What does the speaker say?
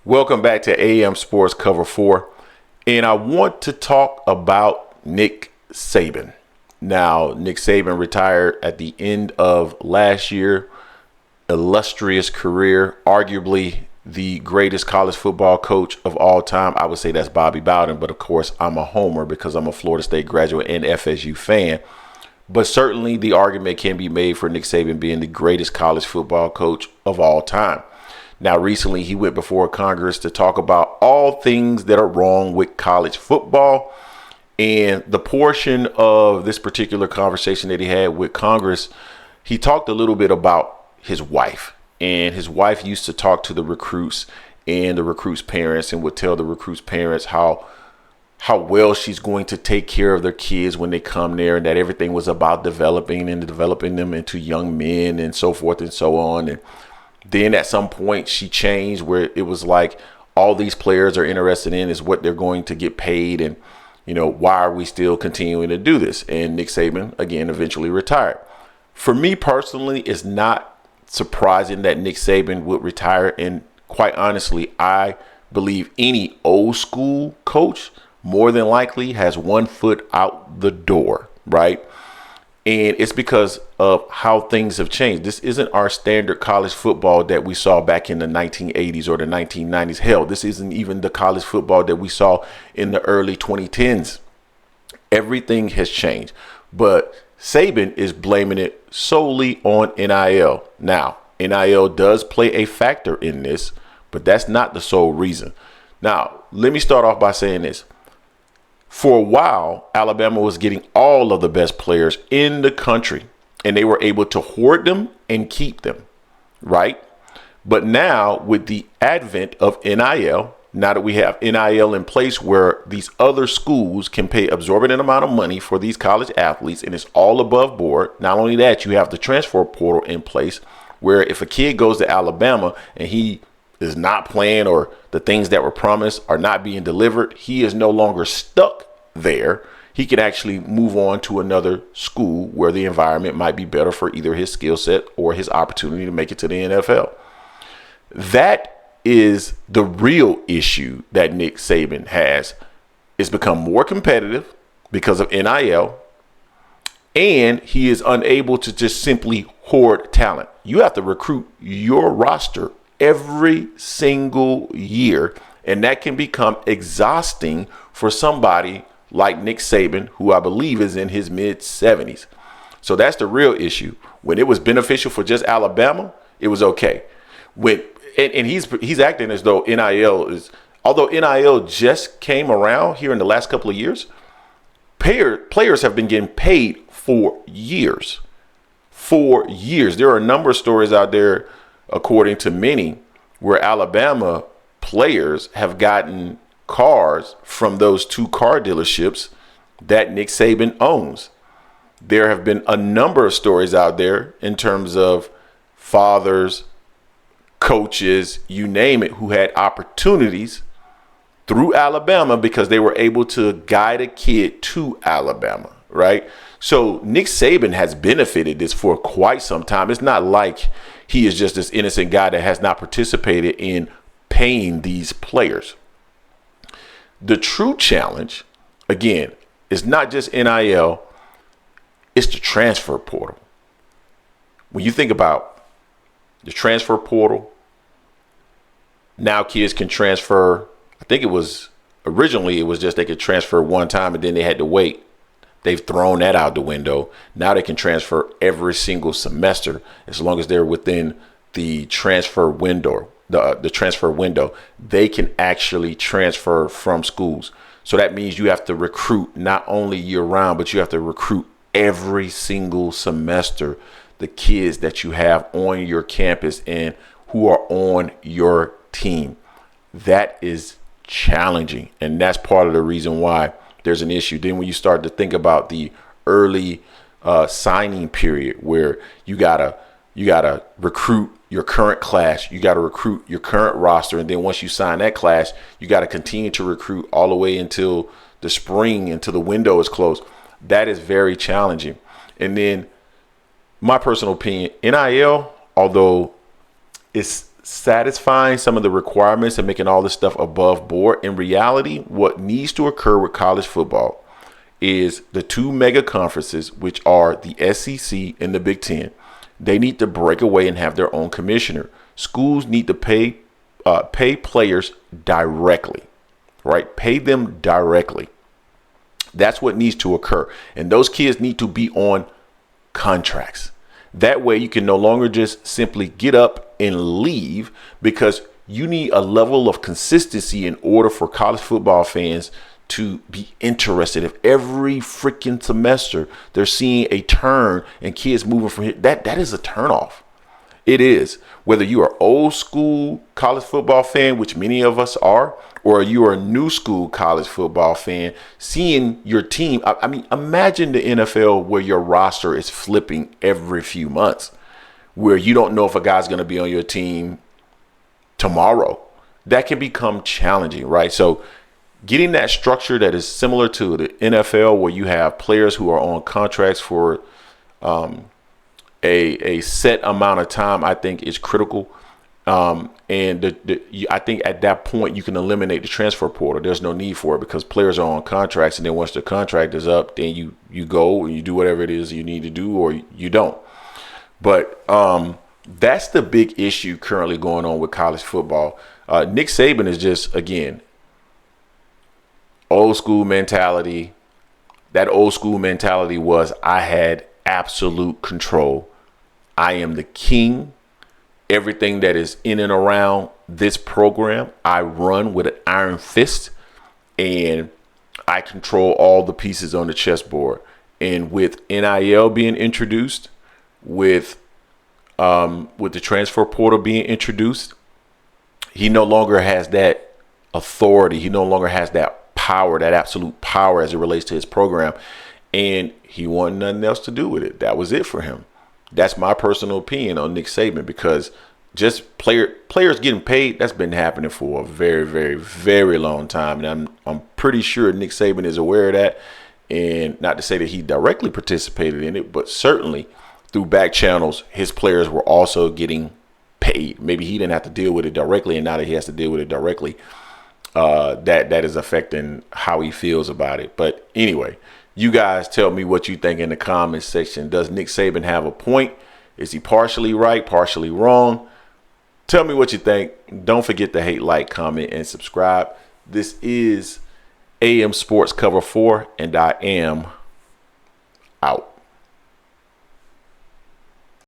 Welcome back to AM Sports Cover 4. And I want to talk about Nick Saban. Now, Nick Saban retired at the end of last year. Illustrious career, arguably the greatest college football coach of all time. I would say that's Bobby Bowden, but of course I'm a homer because I'm a Florida State graduate and FSU fan. But certainly the argument can be made for Nick Saban being the greatest college football coach of all time. Now, recently he went before Congress to talk about all things that are wrong with college football. And the portion of this particular conversation that he had with Congress, he talked a little bit about his wife. And his wife used to talk to the recruits and the recruits' parents and would tell the recruits' parents how well she's going to take care of their kids when they come there, and that everything was about developing them into young men and so forth and so on. And then at some point she changed where it was like all these players are interested in is what they're going to get paid. And, why are we still continuing to do this? And Nick Saban, again, eventually retired. For me personally, it's not surprising that Nick Saban would retire. And quite honestly, I believe any old school coach more than likely has one foot out the door, right? And it's because of how things have changed. This isn't our standard college football that we saw back in the 1980s or the 1990s. Hell, this isn't even the college football that we saw in the early 2010s. Everything has changed. But Saban is blaming it solely on NIL. Now, NIL does play a factor in this, but that's not the sole reason. Now, let me start off by saying this. For a while, Alabama was getting all of the best players in the country, and they were able to hoard them and keep them, right? But now, with the advent of NIL, now that we have NIL in place where these other schools can pay exorbitant amount of money for these college athletes, and it's all above board. Not only that, you have the transfer portal in place where if a kid goes to Alabama and he is not playing or the things that were promised are not being delivered, he is no longer stuck there. He can actually move on to another school where the environment might be better for either his skill set or his opportunity to make it to the NFL. That is the real issue that Nick Saban has. It's become more competitive because of NIL, and he is unable to just simply hoard talent. You have to recruit your roster every single year, and that can become exhausting for somebody like Nick Saban, who I believe is in his mid-70s. So that's the real issue. When it was beneficial for just Alabama, it was okay. And he's acting as though although NIL just came around here in the last couple of years, players have been getting paid for years. For years. There are a number of stories out there, according to many, where Alabama players have gotten cars from those two car dealerships that Nick Saban owns. There have been a number of stories out there in terms of fathers, coaches, you name it, who had opportunities through Alabama because they were able to guide a kid to Alabama, right? So Nick Saban has benefited this for quite some time. It's not like he is just this innocent guy that has not participated in paying these players. The true challenge, again, is not just NIL, it's the transfer portal. When you think about the transfer portal, now kids can transfer. I think originally it was just they could transfer one time and then they had to wait. They've thrown that out the window. Now they can transfer every single semester as long as they're within the transfer window. The transfer window, they can actually transfer from schools. So that means you have to recruit not only year round, but you have to recruit every single semester the kids that you have on your campus and who are on your team. That is challenging. And that's part of the reason why there's an issue. Then when you start to think about the early signing period where you gotta recruit your current class, you got to recruit your current roster, and then once you sign that class, you got to continue to recruit all the way until the spring, until the window is closed. That is very challenging. And then my personal opinion, NIL, although it's satisfying some of the requirements and making all this stuff above board. In reality, what needs to occur with college football is the two mega conferences, which are the SEC and the Big Ten. They need to break away and have their own commissioner. Schools need to pay players directly, right? Pay them directly. That's what needs to occur. And those kids need to be on contracts. That way you can no longer just simply get up and leave, because you need a level of consistency in order for college football fans to be interested. If every freaking semester they're seeing a turn and kids moving from here, that is a turnoff. It is. Whether you are old school college football fan, which many of us are, or you are a new school college football fan, seeing your team. I mean, imagine the NFL where your roster is flipping every few months, where you don't know if a guy's going to be on your team tomorrow. That can become challenging, right? So getting that structure that is similar to the NFL, where you have players who are on contracts for a set amount of time, I think is critical. I think at that point you can eliminate the transfer portal. There's no need for it, because players are on contracts, and then once the contract is up, then you go and you do whatever it is you need to do, or you don't. But that's the big issue currently going on with college football. Nick Saban is just, again, old school mentality. That old school mentality was, I had absolute control. I am the king. Everything that is in and around this program, I run with an iron fist, and I control all the pieces on the chessboard. And with NIL being introduced, with the transfer portal being introduced, he no longer has that authority. He no longer has that power, that absolute power as it relates to his program. And he wanted nothing else to do with it. That was it for him. That's my personal opinion on Nick Saban, because just players getting paid, that's been happening for a very, very, very long time. And I'm pretty sure Nick Saban is aware of that. And not to say that he directly participated in it, but certainly through back channels, his players were also getting paid. Maybe he didn't have to deal with it directly, and now that he has to deal with it directly, that is affecting how he feels about it. But anyway, you guys tell me what you think in the comments section. Does Nick Saban have a point? Is he partially right, partially wrong? Tell me what you think. Don't forget to hate, like, comment, and subscribe. This is AM Sports Cover 4, and I am out.